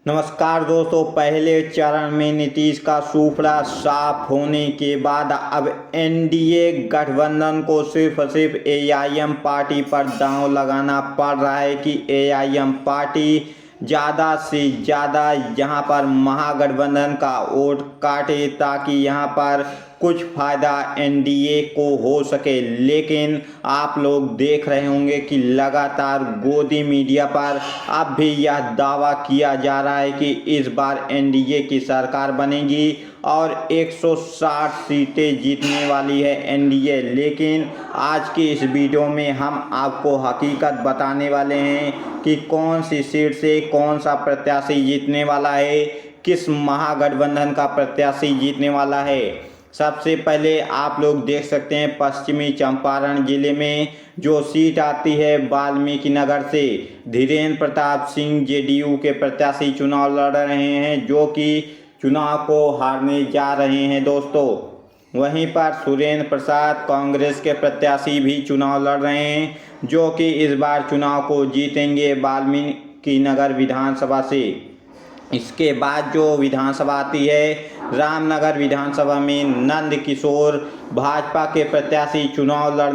नमस्कार दोस्तों, पहले चरण में नीतीश का सूपड़ा साफ होने के बाद अब एनडीए गठबंधन को सिर्फ एआईएम पार्टी पर दांव लगाना पड़ रहा है कि एआईएम पार्टी ज़्यादा से ज़्यादा यहाँ पर महागठबंधन का वोट काटे ताकि यहाँ पर कुछ फ़ायदा एनडीए को हो सके। लेकिन आप लोग देख रहे होंगे कि लगातार गोदी मीडिया पर अब भी यह दावा किया जा रहा है कि इस बार एनडीए की सरकार बनेगी और 160 सीटें जीतने वाली है एनडीए। लेकिन आज की इस वीडियो में हम आपको हकीकत बताने वाले हैं कि कौन सी सीट से कौन सा प्रत्याशी जीतने वाला है, किस महागठबंधन का प्रत्याशी जीतने वाला है। सबसे पहले आप लोग देख सकते हैं पश्चिमी चंपारण जिले में जो सीट आती है वाल्मीकि नगर से, धीरेन्द्र प्रताप सिंह जेडीयू के प्रत्याशी चुनाव लड़ रहे हैं, जो कि चुनाव को हारने जा रहे हैं दोस्तों। वहीं पर सुरेंद्र प्रसाद कांग्रेस के प्रत्याशी भी चुनाव लड़ रहे हैं, जो कि इस बार चुनाव को जीतेंगे वाल्मीकि नगर विधानसभा से। इसके बाद जो विधानसभा आती है रामनगर विधानसभा में नंद किशोर भाजपा के प्रत्याशी चुनाव लड़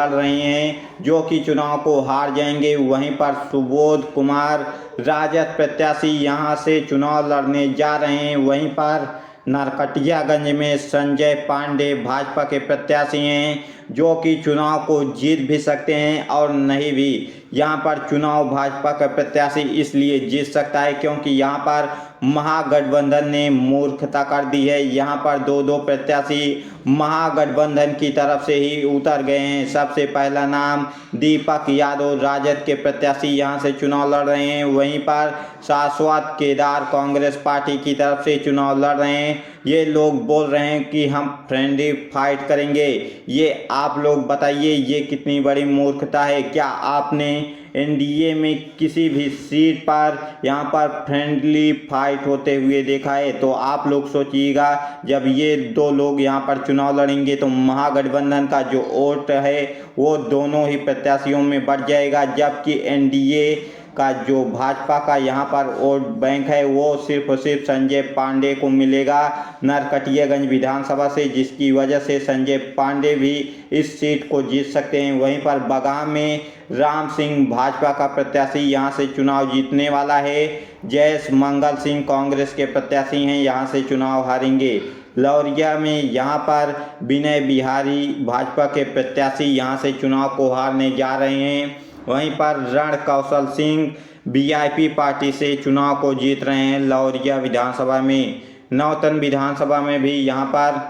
रहे हैं, जो कि चुनाव को हार जाएंगे। वहीं पर सुबोध कुमार राजद प्रत्याशी यहां से चुनाव लड़ने जा रहे हैं। वहीं पर नरकटियागंज में संजय पांडे भाजपा के प्रत्याशी हैं, जो कि चुनाव को जीत भी सकते हैं और नहीं भी। यहाँ पर चुनाव भाजपा का प्रत्याशी इसलिए जीत सकता है क्योंकि यहाँ पर महागठबंधन ने मूर्खता कर दी है। यहाँ पर दो प्रत्याशी महागठबंधन की तरफ से ही उतर गए हैं। सबसे पहला नाम दीपक यादव राजद के प्रत्याशी यहाँ से चुनाव लड़ रहे हैं। वहीं पर शाश्वत केदार कांग्रेस पार्टी की तरफ से चुनाव लड़ रहे हैं। ये लोग बोल रहे हैं कि हम फ्रेंडली फाइट करेंगे। ये आप लोग बताइए, ये कितनी बड़ी मूर्खता है। क्या आपने एनडीए में किसी भी सीट पर यहाँ पर फ्रेंडली फाइट होते हुए देखा है? तो आप लोग सोचिएगा, जब ये दो लोग यहाँ पर चुनाव लड़ेंगे तो महागठबंधन का जो वोट है वो दोनों ही प्रत्याशियों में बढ़ जाएगा, जबकि एनडीए का जो भाजपा का यहाँ पर वोट बैंक है वो सिर्फ और सिर्फ संजय पांडे को मिलेगा नरकटियागंज विधानसभा से, जिसकी वजह से संजय पांडे भी इस सीट को जीत सकते हैं। वहीं पर बगहा में राम सिंह भाजपा का प्रत्याशी यहाँ से चुनाव जीतने वाला है। जयेश मंगल सिंह कांग्रेस के प्रत्याशी हैं, यहाँ से चुनाव हारेंगे। लौरिया में यहाँ पर विनय बिहारी भाजपा के प्रत्याशी यहाँ से चुनाव को हारने जा रहे हैं। वहीं पर रण कौशल सिंह वीआईपी पार्टी से चुनाव को जीत रहे हैं लौरिया विधानसभा में। नौतन विधानसभा में भी यहाँ पर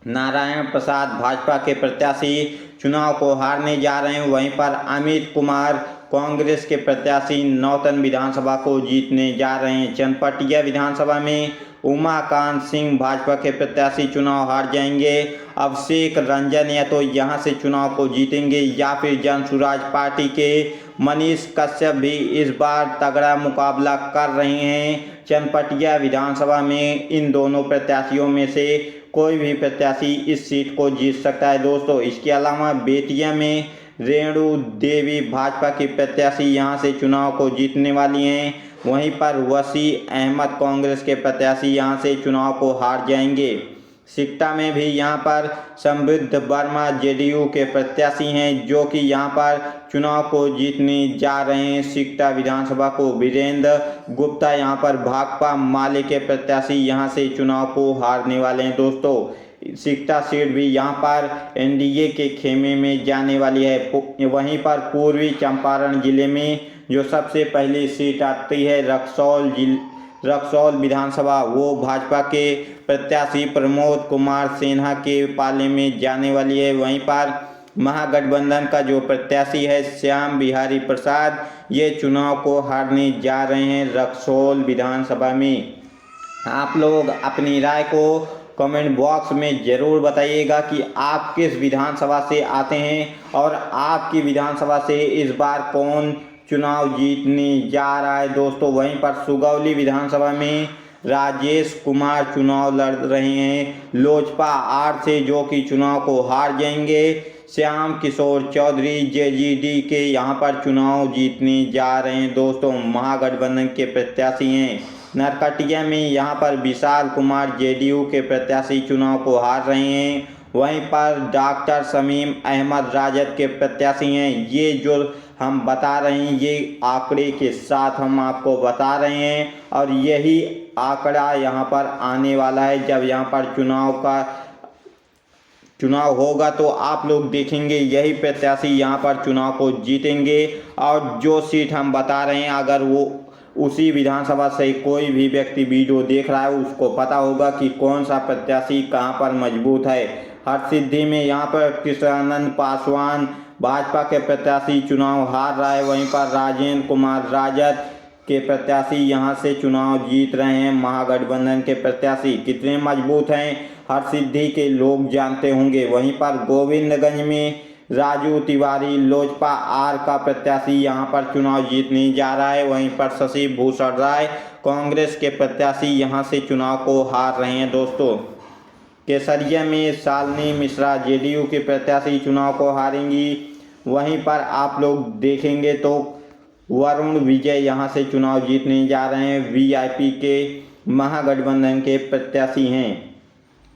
नारायण प्रसाद भाजपा के प्रत्याशी चुनाव को हारने जा रहे हैं। वहीं पर अमित कुमार कांग्रेस के प्रत्याशी नौतन विधानसभा को जीतने जा रहे हैं। चनपटिया विधानसभा में उमाकांत सिंह भाजपा के प्रत्याशी चुनाव हार जाएंगे। अभिषेक रंजन या तो यहां से चुनाव को जीतेंगे या फिर जन सुराज पार्टी के मनीष कश्यप भी इस बार तगड़ा मुकाबला कर रहे हैं चनपटिया विधानसभा में। इन दोनों प्रत्याशियों में से कोई भी प्रत्याशी इस सीट को जीत सकता है दोस्तों। इसके अलावा बेतिया में रेणु देवी भाजपा की प्रत्याशी यहां से चुनाव को जीतने वाली हैं। वहीं पर वसी अहमद कांग्रेस के प्रत्याशी यहां से चुनाव को हार जाएंगे। सिकटा में भी यहां पर समृद्ध वर्मा जेडीयू के प्रत्याशी हैं, जो कि यहां पर चुनाव को जीतने जा रहे हैं। सिकटा विधानसभा को वीरेंद्र गुप्ता यहां पर भाकपा माले के प्रत्याशी यहां से चुनाव को हारने वाले हैं दोस्तों। सिकटा सीट भी यहां पर एनडीए के खेमे में जाने वाली है। वहीं पर पूर्वी चंपारण जिले में जो सबसे पहली सीट आती है रक्सौल विधानसभा, वो भाजपा के प्रत्याशी प्रमोद कुमार सिन्हा के पाले में जाने वाली है। वहीं पर महागठबंधन का जो प्रत्याशी है श्याम बिहारी प्रसाद, ये चुनाव को हारने जा रहे हैं रक्सौल विधानसभा में। आप लोग अपनी राय को कमेंट बॉक्स में ज़रूर बताइएगा कि आप किस विधानसभा से आते हैं और आपकी विधानसभा से इस बार कौन चुनाव जीतने जा रहा है दोस्तों। वहीं पर सुगौली विधानसभा में राजेश कुमार चुनाव लड़ रहे हैं लोजपा आर से, जो कि चुनाव को हार जाएंगे। श्याम किशोर चौधरी जेजीडी के यहाँ पर चुनाव जीतने जा रहे हैं दोस्तों। महागठबंधन के प्रत्याशी हैं। नरकटिया में यहाँ पर विशाल कुमार जेडीयू के प्रत्याशी चुनाव को हार रहे हैं। वहीं पर डॉक्टर शमीम अहमद राजद के प्रत्याशी हैं। ये जो हम बता रहे हैं ये आंकड़े के साथ हम आपको बता रहे हैं और यही आंकड़ा यहाँ पर आने वाला है। जब यहाँ पर चुनाव होगा तो आप लोग देखेंगे यही प्रत्याशी यहाँ पर चुनाव को जीतेंगे। और जो सीट हम बता रहे हैं अगर वो उसी विधानसभा से कोई भी व्यक्ति वीडियो देख रहा है उसको पता होगा कि कौन सा प्रत्याशी कहाँ पर मजबूत है। हरसिद्धि में यहाँ पर कृष्णानंद पासवान भाजपा के प्रत्याशी चुनाव हार रहा है। वहीं पर राजेंद्र कुमार राजद के प्रत्याशी यहाँ से चुनाव जीत रहे हैं। महागठबंधन के प्रत्याशी कितने मजबूत हैं हरसिद्धि के लोग जानते होंगे। वहीं पर गोविंदगंज में राजू तिवारी लोजपा आर का प्रत्याशी यहाँ पर चुनाव जीतने जा रहा है। वहीं पर शशि भूषण राय कांग्रेस के प्रत्याशी यहाँ से चुनाव को हार रहे हैं दोस्तों। केसरिया में शालिनी मिश्रा जेडीयू के प्रत्याशी चुनाव को हारेंगी। वहीं पर आप लोग देखेंगे तो वरुण विजय यहाँ से चुनाव जीतने जा रहे हैं। वीआईपी के महागठबंधन के प्रत्याशी हैं।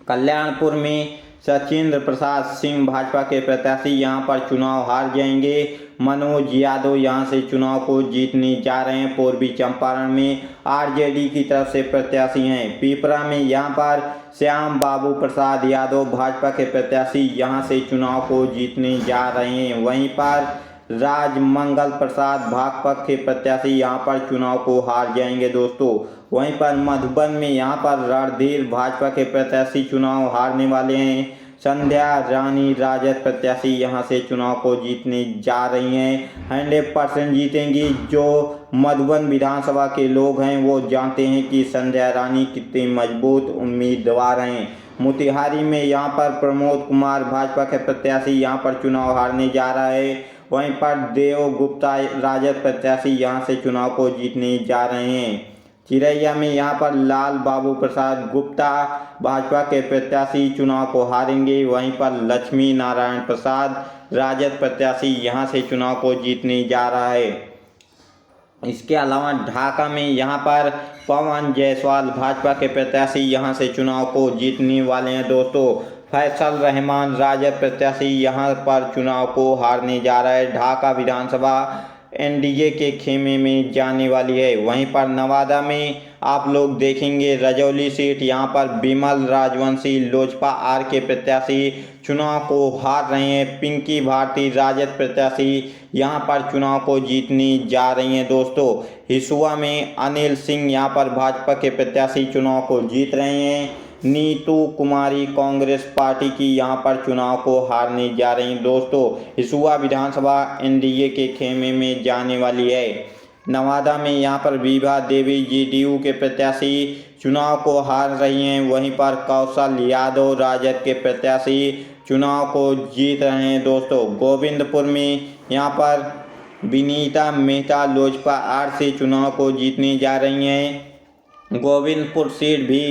कल्याणपुर में सचिंद्र प्रसाद सिंह भाजपा के प्रत्याशी यहाँ पर चुनाव हार जाएंगे। मनोज यादव यहाँ से चुनाव को जीतने जा रहे हैं। पूर्वी चंपारण में आरजेडी की तरफ से प्रत्याशी हैं। पीपरा में यहाँ पर श्याम बाबू प्रसाद यादव भाजपा के प्रत्याशी यहाँ से चुनाव को जीतने जा रहे हैं। वहीं पर राजमंगल प्रसाद भाकपा के प्रत्याशी यहाँ पर चुनाव को हार जाएंगे दोस्तों। वहीं पर मधुबन में यहाँ पर रणधीर भाजपा के प्रत्याशी चुनाव हारने वाले हैं। संध्या रानी राजद प्रत्याशी यहाँ से चुनाव को जीतने जा रही हैं। 100% जीतेंगी। जो मधुबन विधानसभा के लोग हैं वो जानते हैं कि संध्या रानी कितनी मजबूत उम्मीदवार हैं। मोतिहारी में यहाँ पर प्रमोद कुमार भाजपा के प्रत्याशी यहाँ पर चुनाव हारने जा रहा है। वहीं पर देव गुप्ता राजद प्रत्याशी यहाँ से चुनाव को जीतने जा रहे हैं। चिरैया में यहाँ पर लाल बाबू प्रसाद गुप्ता भाजपा के प्रत्याशी चुनाव को हारेंगे। वहीं पर लक्ष्मी नारायण प्रसाद राजद प्रत्याशी यहाँ से चुनाव को जीतने जा रहा है। इसके अलावा ढाका में यहाँ पर पवन जायसवाल भाजपा के प्रत्याशी यहाँ से चुनाव को जीतने वाले हैं दोस्तों। फैसल रहमान राजद प्रत्याशी यहाँ पर चुनाव को हारने जा रहा है। ढाका विधानसभा एनडीए के खेमे में जाने वाली है। वहीं पर नवादा में आप लोग देखेंगे रजौली सीट यहाँ पर बिमल राजवंशी लोजपा आर के प्रत्याशी चुनाव को हार रहे हैं। पिंकी भारती राजद प्रत्याशी यहाँ पर चुनाव को जीतने जा रही हैं दोस्तों। हिसुआ में अनिल सिंह यहाँ पर भाजपा के प्रत्याशी चुनाव को जीत रहे हैं। नीतू कुमारी कांग्रेस पार्टी की यहाँ पर चुनाव को हारने जा रही हैं दोस्तों। हिसुआ विधानसभा एनडीए के खेमे में जाने वाली है। नवादा में यहाँ पर विभा देवी जेडीयू के प्रत्याशी चुनाव को हार रही हैं। वहीं पर कौशल यादव राजद के प्रत्याशी चुनाव को जीत रहे हैं दोस्तों। गोविंदपुर में यहाँ पर विनीता मेहता लोजपा आर से चुनाव को जीतने जा रही हैं। गोविंदपुर सीट भी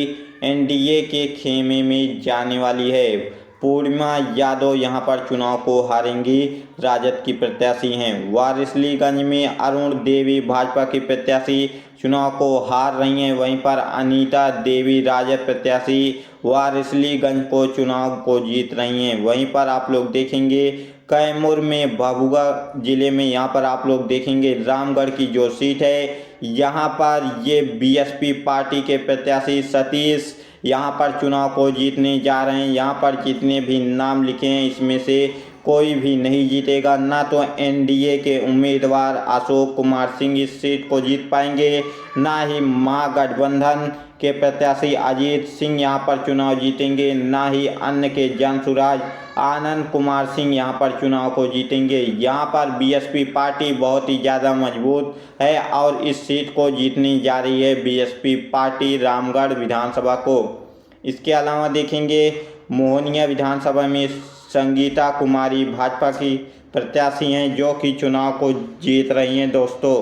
एनडीए के खेमे में जाने वाली है। पूर्णिमा यादव यहाँ पर चुनाव को हारेंगी, राजद की प्रत्याशी हैं। वारिसलीगंज में अरुण देवी भाजपा की प्रत्याशी चुनाव को हार रही हैं। वहीं पर अनीता देवी राजद प्रत्याशी वारिसलीगंज को चुनाव को जीत रही हैं। वहीं पर आप लोग देखेंगे कैमूर में भभुआ जिले में यहाँ पर आप लोग देखेंगे रामगढ़ की जो सीट है यहाँ पर ये बीएसपी पार्टी के प्रत्याशी सतीश यहाँ पर चुनाव को जीतने जा रहे हैं। यहाँ पर जितने भी नाम लिखे हैं इसमें से कोई भी नहीं जीतेगा। ना तो एनडीए के उम्मीदवार अशोक कुमार सिंह इस सीट को जीत पाएंगे, ना ही महागठबंधन के प्रत्याशी अजीत सिंह यहाँ पर चुनाव जीतेंगे, ना ही अन्य के जनसुराज आनंद कुमार सिंह यहाँ पर चुनाव को जीतेंगे। यहाँ पर बीएसपी पार्टी बहुत ही ज़्यादा मजबूत है और इस सीट को जीतने जा रही है बीएसपी पार्टी रामगढ़ विधानसभा को। इसके अलावा देखेंगे मोहनिया विधानसभा में संगीता कुमारी भाजपा की प्रत्याशी हैं जो कि चुनाव को जीत रही हैं दोस्तों।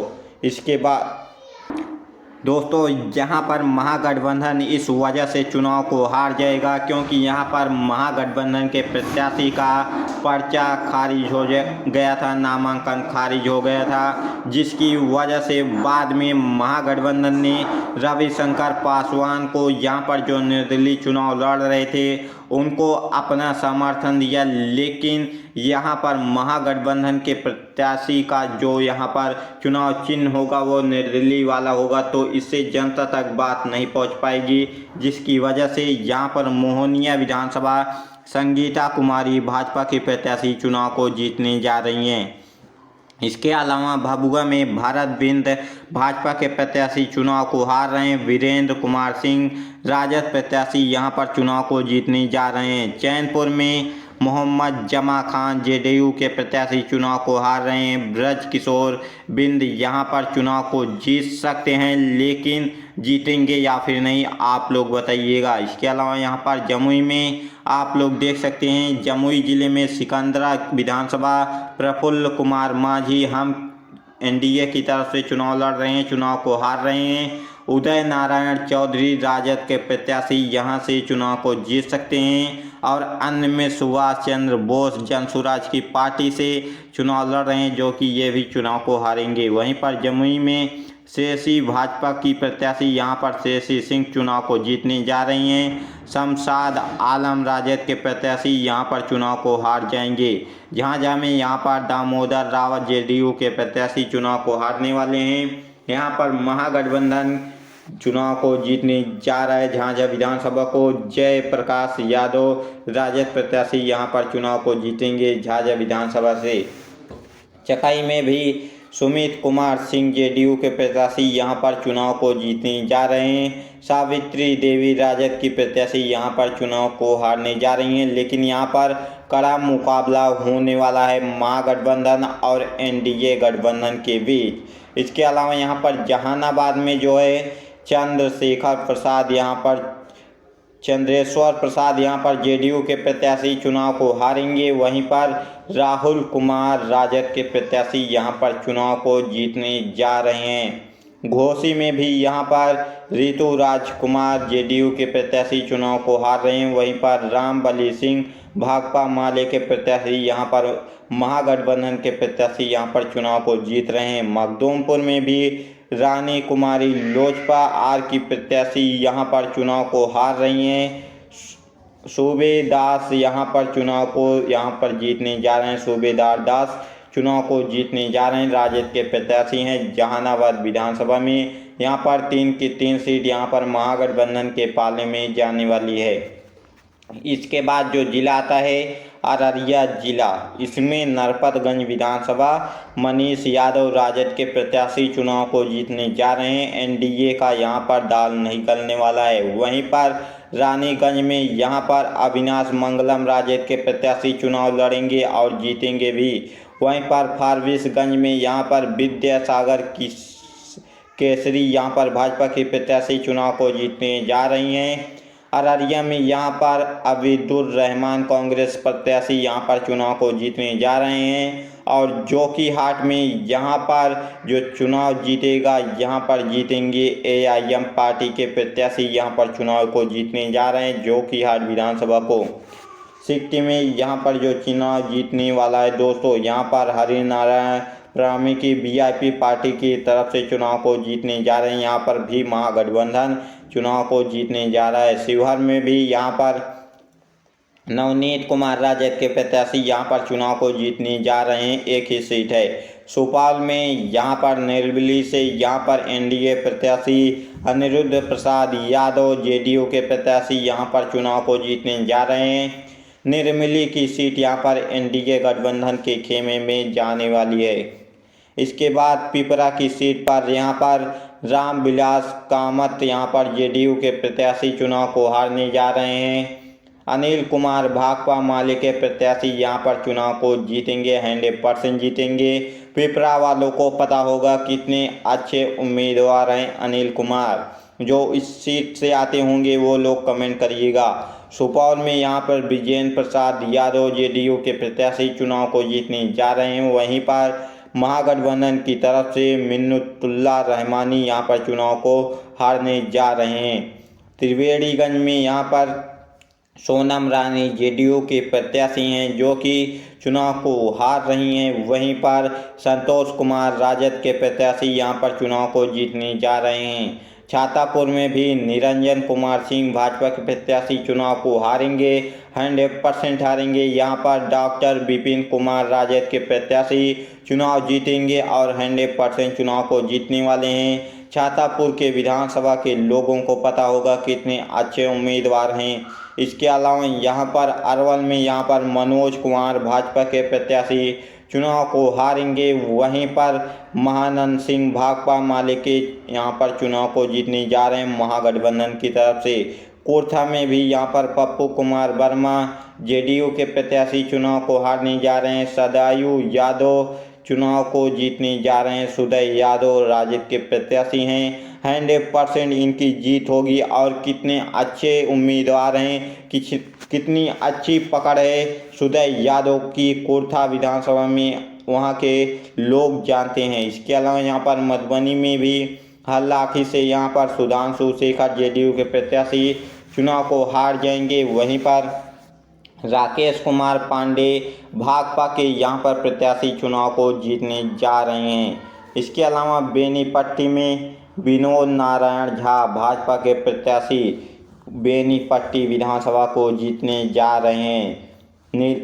इसके बाद दोस्तों यहाँ पर महागठबंधन इस वजह से चुनाव को हार जाएगा क्योंकि यहाँ पर महागठबंधन के प्रत्याशी का पर्चा खारिज हो गया था, नामांकन खारिज हो गया था, जिसकी वजह से बाद में महागठबंधन ने रविशंकर पासवान को यहाँ पर जो निर्दलीय चुनाव लड़ रहे थे उनको अपना समर्थन दिया। लेकिन यहाँ पर महागठबंधन के प्रत्याशी का जो यहाँ पर चुनाव चिन्ह होगा वो निर्दलीय वाला होगा, तो इससे जनता तक बात नहीं पहुँच पाएगी, जिसकी वजह से यहाँ पर मोहनिया विधानसभा संगीता कुमारी भाजपा की प्रत्याशी चुनाव को जीतने जा रही हैं। इसके अलावा भभुआ में भारत बिंद भाजपा के प्रत्याशी चुनाव को हार रहे हैं। वीरेंद्र कुमार सिंह राजद प्रत्याशी यहां पर चुनाव को जीतने जा रहे हैं। चैनपुर में मोहम्मद जमा खान जेडीयू के प्रत्याशी चुनाव को हार रहे हैं। ब्रज किशोर बिंद यहां पर चुनाव को जीत सकते हैं, लेकिन जीतेंगे या फिर नहीं आप लोग बताइएगा। इसके अलावा यहां पर जमुई में आप लोग देख सकते हैं, जमुई जिले में सिकंदरा विधानसभा प्रफुल्ल कुमार माझी हम एनडीए की तरफ से चुनाव लड़ रहे हैं, चुनाव को हार रहे हैं। उदय नारायण चौधरी राजद के प्रत्याशी यहां से चुनाव को जीत सकते हैं और अन्य में सुभाष चंद्र बोस जनसुराज की पार्टी से चुनाव लड़ रहे हैं, जो कि ये भी चुनाव को हारेंगे। वहीं पर जमुई में शेषी भाजपा की प्रत्याशी यहां पर शेषी सिंह चुनाव को जीतने जा रही हैं। शमशाद आलम राजद के प्रत्याशी यहां पर चुनाव को हार जाएंगे। जहां में यहां पर दामोदर रावत जेडीयू के प्रत्याशी चुनाव को हारने वाले हैं। यहां पर महागठबंधन चुनाव को जीतने जा रहा है। झांझा विधानसभा को जयप्रकाश यादव राजद प्रत्याशी यहां पर चुनाव को जीतेंगे झांझा विधानसभा से। चकाई में भी सुमित कुमार सिंह जेडीयू के प्रत्याशी यहां पर चुनाव को जीतने जा रहे हैं। सावित्री देवी राजद की प्रत्याशी यहां पर चुनाव को हारने जा रही हैं, लेकिन यहां पर कड़ा मुकाबला होने वाला है महागठबंधन और एनडीए गठबंधन के बीच। इसके अलावा यहां पर जहानाबाद में जो है चंद्रेश्वर प्रसाद यहाँ पर जेडीयू के प्रत्याशी चुनाव को हारेंगे। वहीं पर राहुल कुमार राजद के प्रत्याशी यहाँ पर चुनाव को जीतने जा रहे हैं। घोसी में भी यहाँ पर ऋतु राजकुमार जेडीयू के प्रत्याशी चुनाव को हार रहे हैं। वहीं पर रामबली सिंह भाकपा माले के प्रत्याशी यहाँ पर महागठबंधन के प्रत्याशी यहाँ पर चुनाव को जीत रहे हैं। मखदूमपुर में भी रानी कुमारी लोजपा आर की प्रत्याशी यहां पर चुनाव को हार रही हैं। सूबेदास यहां पर चुनाव को यहां पर जीतने जा रहे हैं। सूबेदार दास चुनाव को जीतने जा रहे हैं, राजद के प्रत्याशी हैं। जहानाबाद विधानसभा में यहां पर 3 की 3 सीट यहां पर महागठबंधन के पाले में जाने वाली है। इसके बाद जो जिला आता है अररिया जिला, इसमें नरपतगंज विधानसभा मनीष यादव राजद के प्रत्याशी चुनाव को जीतने जा रहे हैं। एनडीए का यहां पर दाल नहीं गलने वाला है। वहीं पर रानीगंज में यहां पर अविनाश मंगलम राजद के प्रत्याशी चुनाव लड़ेंगे और जीतेंगे भी। वहीं पर फारबिसगंज में यहां पर विद्यासागर केसरी यहां पर भाजपा की प्रत्याशी चुनाव को जीतने जा रही हैं। अररिया में यहां पर अबीदुर रहमान कांग्रेस प्रत्याशी यहां पर चुनाव को जीतने जा रहे हैं। और जोकीहाट में यहां पर जो चुनाव जीतेगा यहां पर जीतेंगे एआईएम पार्टी के प्रत्याशी यहां पर चुनाव को जीतने जा रहे हैं जोकीहाट विधानसभा को। सिक्किम में यहां पर जो चुनाव जीतने वाला है दोस्तों, यहां पर हरिनारायण प्रामी की वीआईपी पार्टी की तरफ से चुनाव को जीतने जा रहे हैं। यहाँ पर भी महागठबंधन चुनाव को जीतने जा रहा है। शिवहर में भी यहाँ पर नवनीत कुमार राजद के प्रत्याशी यहाँ पर चुनाव को जीतने जा रहे हैं, एक ही सीट है। सुपौल में यहाँ पर निर्मली से यहाँ पर एनडीए प्रत्याशी अनिरुद्ध प्रसाद यादव जेडीयू के प्रत्याशी यहाँ पर चुनाव को जीतने जा रहे हैं। निर्मली की सीट यहाँ पर एनडीए गठबंधन के खेमे में जाने वाली है। इसके बाद पिपरा की सीट पर यहाँ पर रामविलास कामत यहाँ पर जेडीयू के प्रत्याशी चुनाव को हारने जा रहे हैं। अनिल कुमार भाकपा माले के प्रत्याशी यहाँ पर चुनाव को जीतेंगे, 100% जीतेंगे। पिपरा वालों को पता होगा कितने अच्छे उम्मीदवार हैं अनिल कुमार। जो इस सीट से आते होंगे वो लोग कमेंट करिएगा। सुपौल में यहाँ पर विजेंद्र प्रसाद यादव जेडीयू के प्रत्याशी चुनाव को जीतने जा रहे हैं। वहीं पर महागठबंधन की तरफ से मिन्नतुल्लाह रहमानी यहाँ पर चुनाव को हारने जा रहे हैं। त्रिवेणीगंज में यहाँ पर सोनम रानी जेडीयू के प्रत्याशी हैं जो कि चुनाव को हार रही हैं। वहीं पर संतोष कुमार राजद के प्रत्याशी यहाँ पर चुनाव को जीतने जा रहे हैं। छातापुर में भी निरंजन कुमार सिंह भाजपा के प्रत्याशी चुनाव को हारेंगे, 100% हारेंगे। यहाँ पर डॉक्टर विपिन कुमार राजद के प्रत्याशी चुनाव जीतेंगे और 100% चुनाव को जीतने वाले हैं। छातापुर के विधानसभा के लोगों को पता होगा कितने अच्छे उम्मीदवार हैं। इसके अलावा यहाँ पर अरवल में यहाँ पर मनोज कुमार भाजपा के प्रत्याशी चुनाव को हारेंगे। वहीं पर महानंद सिंह भाकपा माले के यहाँ पर चुनाव को जीतने जा रहे हैं महागठबंधन की तरफ से। कोरथा में भी यहाँ पर पप्पू कुमार वर्मा जेडीयू के प्रत्याशी चुनाव को हारने जा रहे हैं। सदायु यादव चुनाव को जीतने जा रहे हैं। सुदय यादव राजद के प्रत्याशी हैं। 100% इनकी जीत होगी। और कितने अच्छे उम्मीदवार हैं, कितनी अच्छी पकड़ है सुदय यादव की कोरथा विधानसभा में, वहां के लोग जानते हैं। इसके अलावा यहाँ पर मधुबनी में भी हल्लाखी से यहाँ पर सुधांशु शेखर जेडीयू के प्रत्याशी चुनाव को हार जाएंगे। वहीं पर राकेश कुमार पांडे भाकपा के यहाँ पर प्रत्याशी चुनाव को जीतने जा रहे हैं। इसके अलावा बेनीपट्टी में विनोद नारायण झा भाजपा के प्रत्याशी बेनीपट्टी विधानसभा को जीतने जा रहे हैं।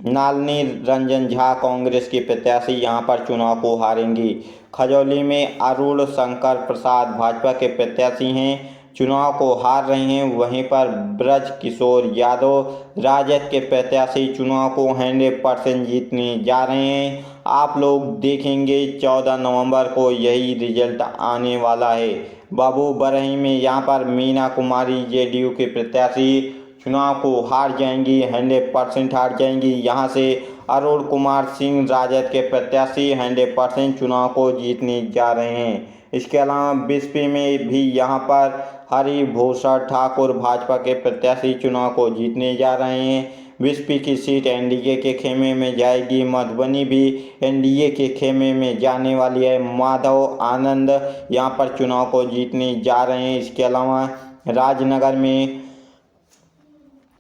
नालनी रंजन झा कांग्रेस के प्रत्याशी यहाँ पर चुनाव को हारेंगी। खजौली में अरुण शंकर प्रसाद भाजपा के प्रत्याशी हैं, चुनाव को हार रहे हैं। वहीं पर ब्रज किशोर यादव राजद के प्रत्याशी चुनाव को 100% जीतने जा रहे हैं। आप लोग देखेंगे 14 नवंबर को यही रिजल्ट आने वाला है। बाबू बरही में यहाँ पर मीना कुमारी जेडीयू के प्रत्याशी चुनाव को हार जाएंगी, 100% हार जाएंगी। यहाँ से अरुण कुमार सिंह राजद के प्रत्याशी 100% चुनाव को जीतने जा रहे हैं। इसके अलावा बिस्पी में भी यहाँ पर हरिभूषण ठाकुर भाजपा के प्रत्याशी चुनाव को जीतने जा रहे हैं। बिस्पी की सीट एनडीए के खेमे में जाएगी। मधुबनी भी एनडीए के खेमे में जाने वाली है। माधव आनंद यहाँ पर चुनाव को जीतने जा रहे हैं। इसके अलावा राजनगर में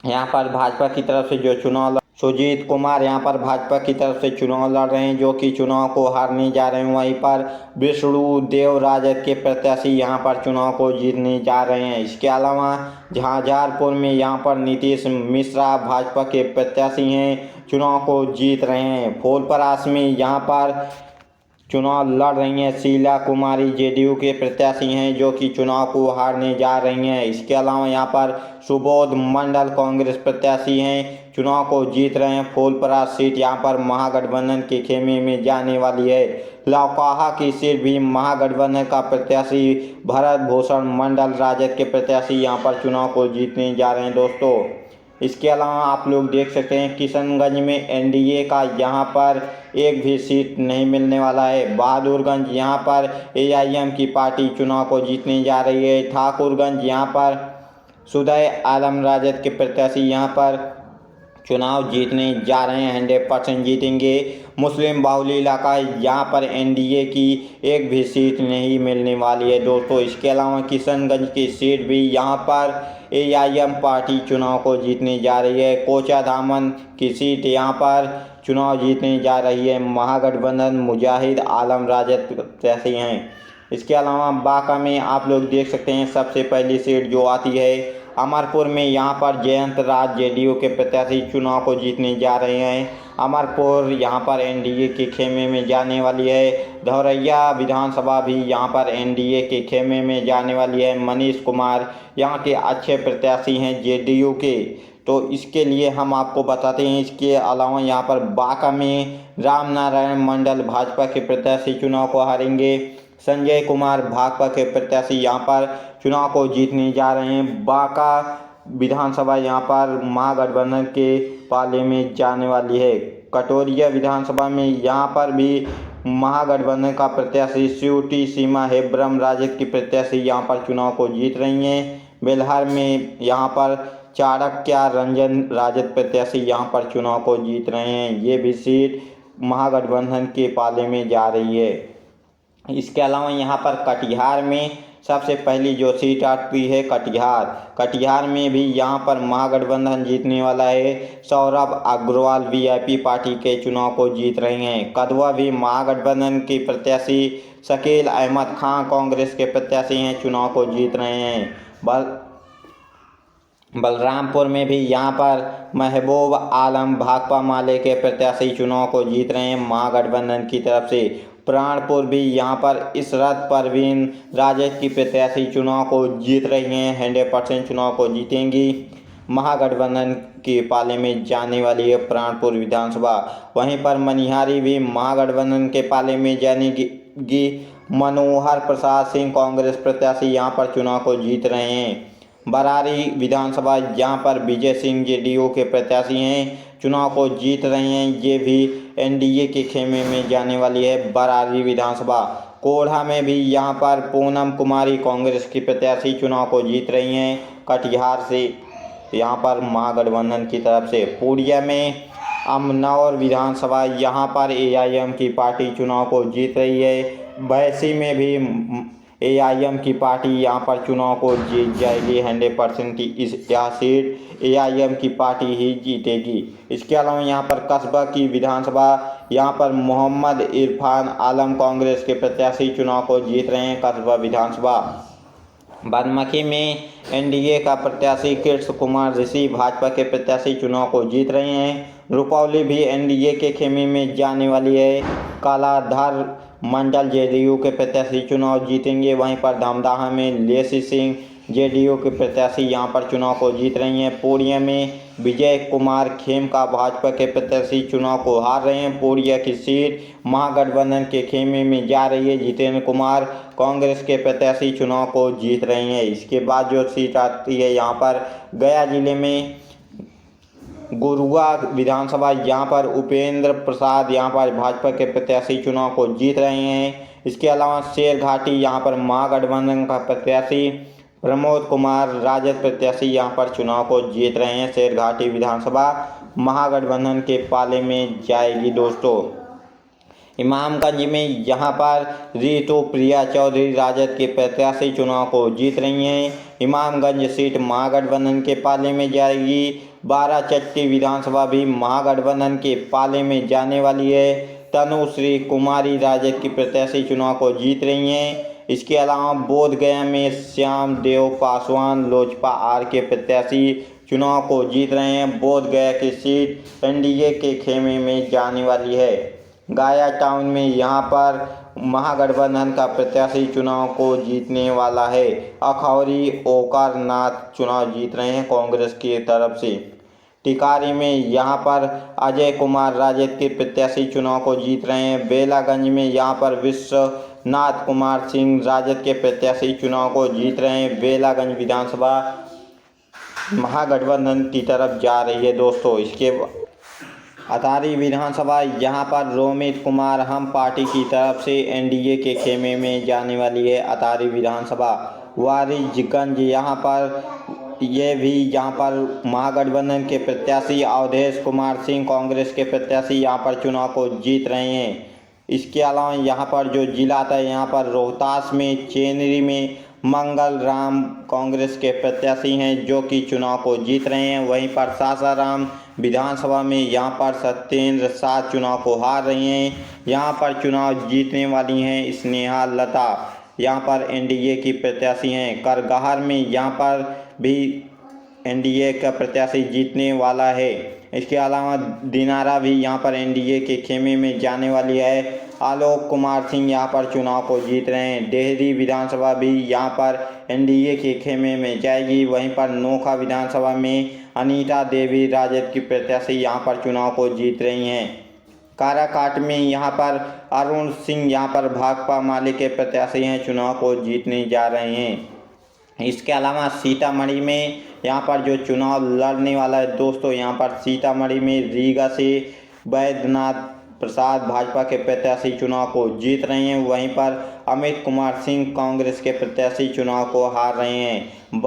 यहाँ पर भाजपा की तरफ से जो चुनाव सुजीत कुमार यहाँ पर भाजपा की तरफ से चुनाव लड़ रहे हैं जो कि चुनाव को हारने जा रहे हैं। वहीं पर विष्णु देव राजद के प्रत्याशी यहाँ पर चुनाव को जीतने जा रहे हैं। इसके अलावा झांझारपुर में यहाँ पर नीतीश मिश्रा भाजपा के प्रत्याशी हैं, चुनाव को जीत रहे हैं। फूलपरास में यहाँ पर चुनाव लड़ रही हैं शीला कुमारी जेडीयू के प्रत्याशी हैं जो कि चुनाव को हारने जा रही हैं। इसके अलावा यहाँ पर सुबोध मंडल कांग्रेस प्रत्याशी हैं, चुनाव को जीत रहे हैं। फूलपरास सीट यहाँ पर महागठबंधन के खेमे में जाने वाली है। लौकाहा की सीट भी महागठबंधन का प्रत्याशी भरत भूषण मंडल राजद के प्रत्याशी यहाँ पर चुनाव को जीतने जा रहे हैं दोस्तों। इसके अलावा आप लोग देख सकते हैं किशनगंज में एनडीए का यहाँ पर एक भी सीट नहीं मिलने वाला है। बहादुरगंज यहाँ पर एआईएम की पार्टी चुनाव को जीतने जा रही है। ठाकुरगंज यहाँ पर सुदय आलम राजद के प्रत्याशी यहाँ पर चुनाव जीतने जा रहे हैं, 100% जीतेंगे। मुस्लिम बाहुल्य इलाका यहाँ पर एनडीए की एक भी सीट नहीं मिलने वाली है दोस्तों। इसके अलावा किशनगंज की सीट भी यहाँ पर एआईएम पार्टी चुनाव को जीतने जा रही है। कोचाधामन की सीट यहाँ पर चुनाव जीतने जा रही है। महागठबंधन मुजाहिद आलम राजद प्रत्याशी हैं। इसके अलावा बांका में आप लोग देख सकते हैं सबसे पहली सीट जो आती है अमरपुर में, यहाँ पर जयंत राज जेडीयू के प्रत्याशी चुनाव को जीतने जा रहे हैं। अमरपुर यहाँ पर एनडीए के खेमे में जाने वाली है। धौरैया विधानसभा भी यहाँ पर एनडीए के खेमे में जाने वाली है। मनीष कुमार यहाँ के अच्छे प्रत्याशी हैं जेडीयू के, तो इसके लिए हम आपको बताते हैं। इसके अलावा यहाँ पर बांका में राम नारायण मंडल भाजपा के प्रत्याशी चुनाव को हारेंगे। संजय कुमार भाजपा के प्रत्याशी यहाँ पर चुनाव को जीतने जा रहे हैं। बांका विधानसभा यहाँ पर महागठबंधन के पाले में जाने वाली है। कटोरिया विधानसभा में यहाँ पर भी महागठबंधन का प्रत्याशी स्यूटी सीमा हेब्रम राजद की प्रत्याशी यहाँ पर चुनाव को जीत रही हैं। बेलहर में यहाँ पर चाणक्य रंजन राजद प्रत्याशी यहाँ पर चुनाव को जीत रहे हैं। ये भी सीट महागठबंधन के पाले में जा रही है। इसके अलावा यहाँ पर कटिहार में सबसे पहली जो सीट आती है कटिहार में भी यहाँ पर महागठबंधन जीतने वाला है। सौरभ अग्रवाल वीआईपी पार्टी के चुनाव को जीत रहे हैं। कदवा भी महागठबंधन के प्रत्याशी शकील अहमद खान कांग्रेस के प्रत्याशी हैं, चुनाव को जीत रहे हैं। बलरामपुर में भी यहाँ पर महबूब आलम भाकपा माले के प्रत्याशी चुनाव को जीत रहे हैं महागठबंधन की तरफ से। प्राणपुर भी यहाँ पर इशरत परवीन राजद की प्रत्याशी चुनाव को जीत रही हैं, 100% चुनाव को जीतेंगी। महागठबंधन के पाले में जाने वाली है प्राणपुर विधानसभा। वहीं पर मनिहारी भी महागठबंधन के पाले में जानेगी। मनोहर प्रसाद सिंह कांग्रेस प्रत्याशी यहाँ पर चुनाव को जीत रहे हैं। बरारी विधानसभा जहां पर विजय सिंह जेडीयू के प्रत्याशी हैं, चुनाव को जीत रहे हैं। ये भी एनडीए के खेमे में जाने वाली है बरारी विधानसभा। कोढ़ा में भी यहां पर पूनम कुमारी कांग्रेस की प्रत्याशी चुनाव को जीत रही हैं कटिहार से, यहां पर महागठबंधन की तरफ से। पूर्णिया में अमनौर विधानसभा यहां पर एआईएम की पार्टी चुनाव को जीत रही है। बैसी में भी एआईएम की पार्टी यहाँ पर चुनाव को जीत जाएगी, 100% की यह सीट एआईएम की पार्टी ही जीतेगी। इसके अलावा यहाँ पर कस्बा की विधानसभा यहाँ पर मोहम्मद इरफान आलम कांग्रेस के प्रत्याशी चुनाव को जीत रहे हैं कस्बा विधानसभा। बाराबंकी में एनडीए का प्रत्याशी कृष्ण कुमार ऋषि भाजपा के प्रत्याशी चुनाव को जीत रहे हैं। रुपौली भी एनडीए के खेमे में जाने वाली है। कालाधर मंडल जेडीयू के प्रत्याशी चुनाव जीतेंगे। वहीं पर धमदाहा में लेसी सिंह जेडीयू के प्रत्याशी यहां पर चुनाव को जीत रही हैं। पूर्णिया में विजय कुमार खेमका भाजपा के प्रत्याशी चुनाव को हार रहे हैं। पूर्णिया की सीट महागठबंधन के खेमे में जा रही है। जितेंद्र कुमार कांग्रेस के प्रत्याशी चुनाव को जीत रहे हैं। इसके बाद जो सीट आती है यहाँ पर गया जिले में गुरुआ विधानसभा, यहाँ पर उपेंद्र प्रसाद यहाँ पर भाजपा के प्रत्याशी चुनाव को जीत रहे हैं। इसके अलावा शेरघाटी यहाँ पर महागठबंधन का प्रत्याशी प्रमोद कुमार राजद प्रत्याशी यहाँ पर चुनाव को जीत रहे हैं। शेरघाटी विधानसभा महागठबंधन के पाले में जाएगी दोस्तों। इमामगंज में यहाँ पर रितु प्रिया चौधरी राजद के प्रत्याशी चुनाव को जीत रही हैं। इमामगंज सीट महागठबंधन के पाले में जाएगी। बाराचट्टी विधानसभा भी महागठबंधन के पाले में जाने वाली है। तनुश्री कुमारी राजद की प्रत्याशी चुनाव को जीत रही हैं। इसके अलावा बोधगया में श्याम देव पासवान लोजपा आर के प्रत्याशी चुनाव को जीत रहे हैं। बोधगया की सीट एनडीए के खेमे में जाने वाली है। गाया टाउन में यहाँ पर महागठबंधन का प्रत्याशी चुनाव को जीतने वाला है। अखौरी ओकार नाथ चुनाव जीत रहे हैं कांग्रेस की तरफ से। टिकारी में यहाँ पर अजय कुमार राजद के प्रत्याशी चुनाव को जीत रहे हैं। बेलागंज में यहाँ पर विश्वनाथ कुमार सिंह राजद के प्रत्याशी चुनाव को जीत रहे हैं। बेलागंज विधानसभा महागठबंधन की तरफ जा रही है दोस्तों। इसके अतारी विधानसभा यहाँ पर रोमित कुमार हम पार्टी की तरफ से एनडीए के खेमे में जाने वाली है। अतारी विधानसभा वारिसगंज यहाँ पर ये भी यहाँ पर महागठबंधन के प्रत्याशी अवधेश कुमार सिंह कांग्रेस के प्रत्याशी यहाँ पर चुनाव को जीत रहे हैं। इसके अलावा यहाँ पर जो जिला आता है यहाँ पर रोहतास में चेनरी में मंगल राम कांग्रेस के प्रत्याशी हैं जो कि चुनाव को जीत रहे हैं। वहीं पर सासाराम विधानसभा में यहाँ पर सत्येंद्र साथ चुनाव को हार रही हैं। यहाँ पर चुनाव जीतने वाली हैं स्नेहा लता, यहाँ पर एनडीए की प्रत्याशी हैं। करगहर में यहाँ पर भी एनडीए का प्रत्याशी जीतने वाला है। इसके अलावा दिनारा भी यहाँ पर एनडीए के खेमे में जाने वाली है। आलोक कुमार सिंह यहाँ पर चुनाव को जीत रहे हैं। डेहरी विधानसभा भी यहाँ पर एनडीए के खेमे में जाएगी। वहीं पर नोखा विधानसभा में अनीता देवी राजद की प्रत्याशी यहाँ पर चुनाव को जीत रही हैं। काराकाट में यहाँ पर अरुण सिंह यहाँ पर भाकपा माले के प्रत्याशी हैं, चुनाव को जीतने जा रहे हैं। इसके अलावा सीतामढ़ी में यहाँ पर जो चुनाव लड़ने वाला है दोस्तों, यहाँ पर सीतामढ़ी में रीगा से वैद्यनाथ प्रसाद भाजपा के प्रत्याशी चुनाव को जीत रहे हैं। वहीं पर अमित कुमार सिंह कांग्रेस के प्रत्याशी चुनाव को हार रहे हैं।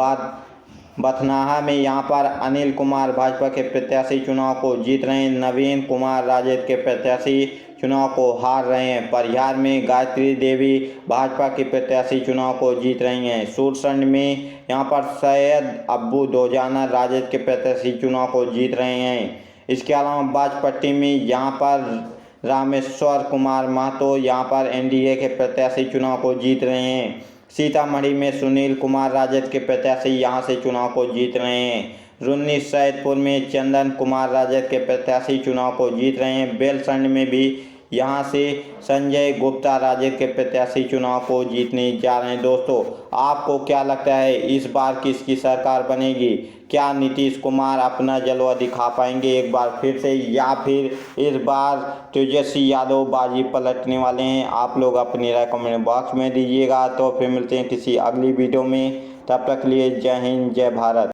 बथनाहा में यहाँ पर अनिल कुमार भाजपा के प्रत्याशी चुनाव को जीत रहे हैं। नवीन कुमार राजद के प्रत्याशी चुनाव को हार रहे हैं। परिहार में गायत्री देवी भाजपा की प्रत्याशी चुनाव को जीत रही हैं। सूरसंड में यहाँ पर सैयद अब्बू दोजाना राजद के प्रत्याशी चुनाव को जीत रहे हैं। इसके अलावा बाजपट्टी में यहाँ पर रामेश्वर कुमार महतो यहाँ पर एनडीए के प्रत्याशी चुनाव को जीत रहे हैं। सीतामढ़ी में सुनील कुमार राजद के प्रत्याशी यहां से चुनाव को जीत रहे हैं। रुन्नी सैदपुर में चंदन कुमार राजद के प्रत्याशी चुनाव को जीत रहे हैं। बेलसंड में भी यहां से संजय गुप्ता राजद के प्रत्याशी चुनाव को जीतने जा रहे हैं। दोस्तों, आपको क्या लगता है इस बार किसकी सरकार बनेगी? क्या नीतीश कुमार अपना जलवा दिखा पाएंगे एक बार फिर से, या फिर इस बार तेजस्वी यादव बाजी पलटने वाले हैं? आप लोग अपनी राय कमेंट बॉक्स में दीजिएगा। तो फिर मिलते हैं किसी अगली वीडियो में, तब तक के लिए जय हिंद, जय भारत।